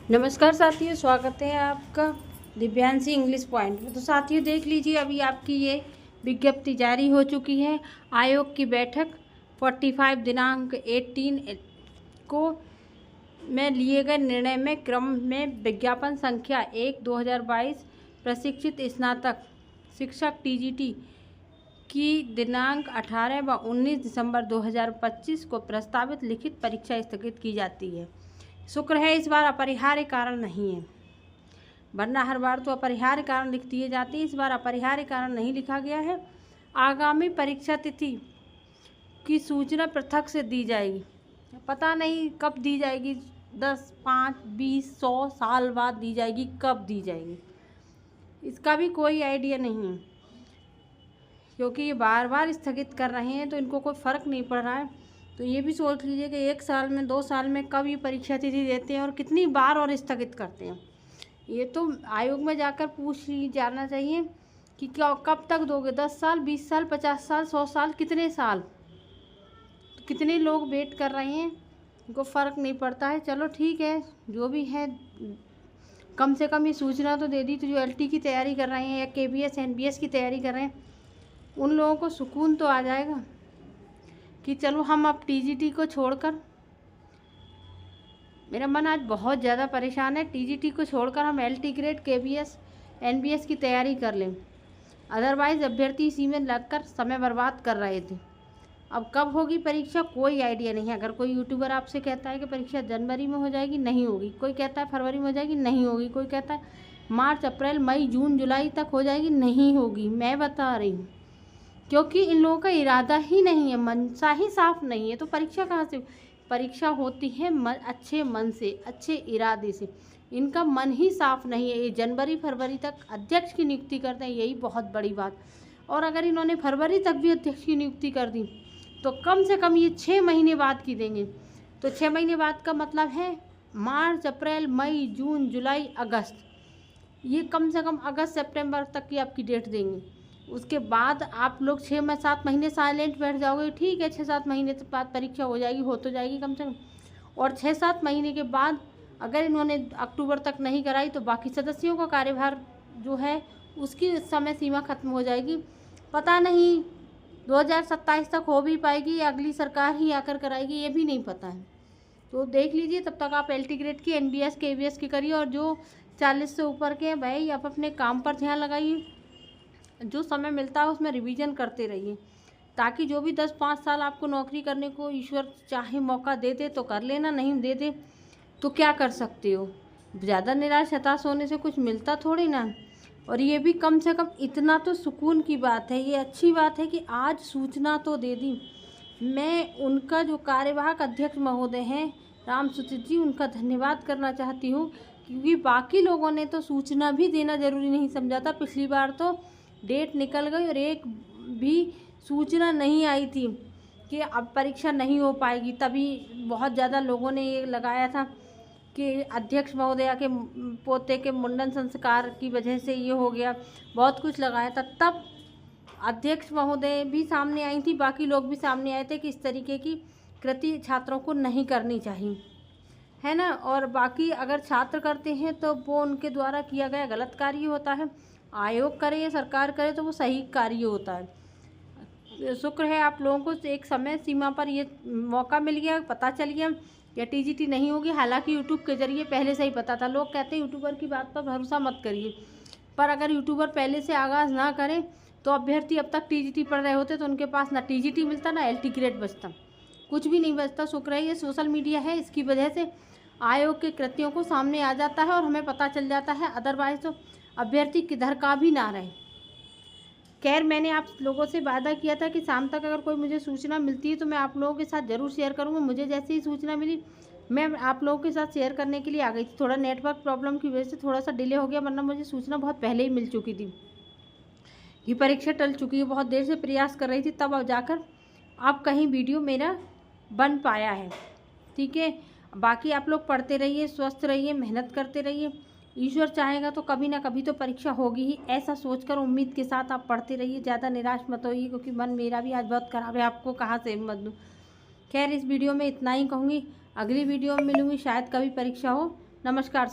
नमस्कार साथियों, स्वागत है आपका दिव्यांशी इंग्लिश पॉइंट में। तो साथियों देख लीजिए, अभी आपकी ये विज्ञप्ति जारी हो चुकी है। आयोग की बैठक 45 दिनांक 18 को में लिए गए निर्णय में क्रम में विज्ञापन संख्या 1/2022 प्रशिक्षित स्नातक शिक्षक टीजीटी की दिनांक 18 व 19 दिसंबर 2025 को प्रस्तावित लिखित परीक्षा स्थगित की जाती है। शुक्र है इस बार अपरिहार्य कारण नहीं है, वरना हर बार तो अपरिहार्य कारण लिख दिए जाते हैं। इस बार अपरिहार्य कारण नहीं लिखा गया है। आगामी परीक्षा तिथि की सूचना पृथक से दी जाएगी। पता नहीं कब दी जाएगी, 10, 5, 20, 100 साल बाद दी जाएगी, कब दी जाएगी इसका भी कोई आइडिया नहीं है, क्योंकि ये बार बार स्थगित कर रहे हैं तो इनको कोई फ़र्क नहीं पड़ रहा है। तो ये भी सोच लीजिए कि 1 साल में 2 साल में कब ये परीक्षा तिथि देते हैं और कितनी बार और स्थगित करते हैं। ये तो आयोग में जाकर पूछ जाना चाहिए कि क्या कब तक दोगे, 10 साल, 20 साल, 50 साल, 100 साल, कितने साल, कितने लोग वेट कर रहे हैं, उनको फ़र्क नहीं पड़ता है। चलो ठीक है, जो भी है कम से कम ये सूचना तो दे दी। तो जो एलटी की तैयारी कर रहे हैं या केबीएस एनबीएस की तैयारी कर रहे हैं, उन लोगों को सुकून तो आ जाएगा कि चलो हम अब टीजीटी को छोड़कर, मेरा मन आज बहुत ज़्यादा परेशान है, टीजीटी को छोड़कर हम एलटी ग्रेड केबीएस एनबीएस की तैयारी कर लें। अदरवाइज़ अभ्यर्थी इसी में लगकर समय बर्बाद कर रहे थे। अब कब होगी परीक्षा कोई आइडिया नहीं है। अगर कोई यूट्यूबर आपसे कहता है कि परीक्षा जनवरी में हो जाएगी, नहीं होगी। कोई कहता है फरवरी में हो जाएगी, नहीं होगी। कोई कहता है मार्च, अप्रैल, मई, जून, जुलाई तक हो जाएगी, नहीं होगी। मैं बता रही हूँ, क्योंकि इन लोगों का इरादा ही नहीं है, मनसा ही साफ नहीं है। तो परीक्षा कहाँ से? परीक्षा होती है अच्छे मन से, अच्छे इरादे से। इनका मन ही साफ नहीं है। ये जनवरी फरवरी तक अध्यक्ष की नियुक्ति करते हैं, यही बहुत बड़ी बात। और अगर इन्होंने फरवरी तक भी अध्यक्ष की नियुक्ति कर दी तो कम से कम ये 6 महीने बाद की देंगे। तो 6 महीने बाद का मतलब है मार्च, अप्रैल, मई, जून, जुलाई, अगस्त। ये कम से कम अगस्त सितंबर तक की आपकी डेट देंगे। उसके बाद आप लोग 6-7 महीने साइलेंट बैठ जाओगे। ठीक है, 6-7 महीने के बाद परीक्षा हो जाएगी, हो तो जाएगी कम से कम। और 6-7 महीने के बाद अगर इन्होंने अक्टूबर तक नहीं कराई तो बाकी सदस्यों का कार्यभार जो है उसकी समय सीमा खत्म हो जाएगी। पता नहीं 2027 तक हो भी पाएगी या अगली सरकार ही आकर कराएगी, ये भी नहीं पता है। तो देख लीजिए, तब तक आप एलटी ग्रेड की, एनबीएस, केबीएस की करिए। और जो 40 से ऊपर के हैं भाई, आप अपने काम पर ध्यान लगाइए। जो समय मिलता है उसमें रिवीजन करते रहिए, ताकि जो भी 10-5 साल आपको नौकरी करने को ईश्वर चाहे मौका दे दे तो कर लेना, नहीं दे दे तो क्या कर सकते हो। ज़्यादा निराश हताश होने से कुछ मिलता थोड़ी ना। और ये भी कम से कम इतना तो सुकून की बात है, ये अच्छी बात है कि आज सूचना तो दे दी। मैं उनका जो कार्यवाहक अध्यक्ष महोदय हैं रामसूचित जी, उनका धन्यवाद करना चाहती हूँ, क्योंकि बाकी लोगों ने तो सूचना भी देना ज़रूरी नहीं समझा था। पिछली बार तो डेट निकल गई और एक भी सूचना नहीं आई थी कि अब परीक्षा नहीं हो पाएगी। तभी बहुत ज़्यादा लोगों ने ये लगाया था कि अध्यक्ष महोदया के पोते के मुंडन संस्कार की वजह से ये हो गया, बहुत कुछ लगाया था। तब अध्यक्ष महोदय भी सामने आई थी, बाकी लोग भी सामने आए थे कि इस तरीके की कृति छात्रों को नहीं करनी चाहिए, है ना। और बाकी अगर छात्र करते हैं तो वो उनके द्वारा किया गया गलत कार्य होता है। आयोग करे या सरकार करे तो वो सही कार्य होता है। शुक्र है आप लोगों को एक समय सीमा पर ये मौका मिल गया, पता चल गया या टीजीटी नहीं होगी। हालांकि यूट्यूब के जरिए पहले से ही पता था। लोग कहते हैं यूट्यूबर की बात पर भरोसा मत करिए, पर अगर यूट्यूबर पहले से आगाज़ ना करें तो अभ्यर्थी अब तक टीजीटी पढ़ रहे होते तो उनके पास ना टीजीटी मिलता ना एलटी ग्रेड बचता, कुछ भी नहीं बचता। शुक्र है ये सोशल मीडिया है, इसकी वजह से आयोग के कृत्यों को सामने आ जाता है और हमें पता चल जाता है। अदरवाइज तो अभ्यर्थी किधर का भी ना रहे। खैर, मैंने आप लोगों से वादा किया था कि शाम तक अगर कोई मुझे सूचना मिलती है तो मैं आप लोगों के साथ ज़रूर शेयर करूँगा। मुझे जैसे ही सूचना मिली मैं आप लोगों के साथ शेयर करने के लिए आ गई थी। थोड़ा नेटवर्क प्रॉब्लम की वजह से थोड़ा सा डिले हो गया, वरना मुझे सूचना बहुत पहले ही मिल चुकी थी कि परीक्षा टल चुकी है। बहुत देर से प्रयास कर रही थी, तब अब जाकर अब कहीं वीडियो मेरा बन पाया है। ठीक है, बाकी आप लोग पढ़ते रहिए, स्वस्थ रहिए, मेहनत करते रहिए। ईश्वर चाहेगा तो कभी ना कभी तो परीक्षा होगी ही, ऐसा सोचकर उम्मीद के साथ आप पढ़ते रहिए। ज़्यादा निराश मत होइए, क्योंकि मन मेरा भी आज बहुत ख़राब है, आपको कहाँ से हिम्मत दूँ। खैर, इस वीडियो में इतना ही कहूँगी। अगली वीडियो में मिलूँगी, शायद कभी परीक्षा हो। नमस्कार।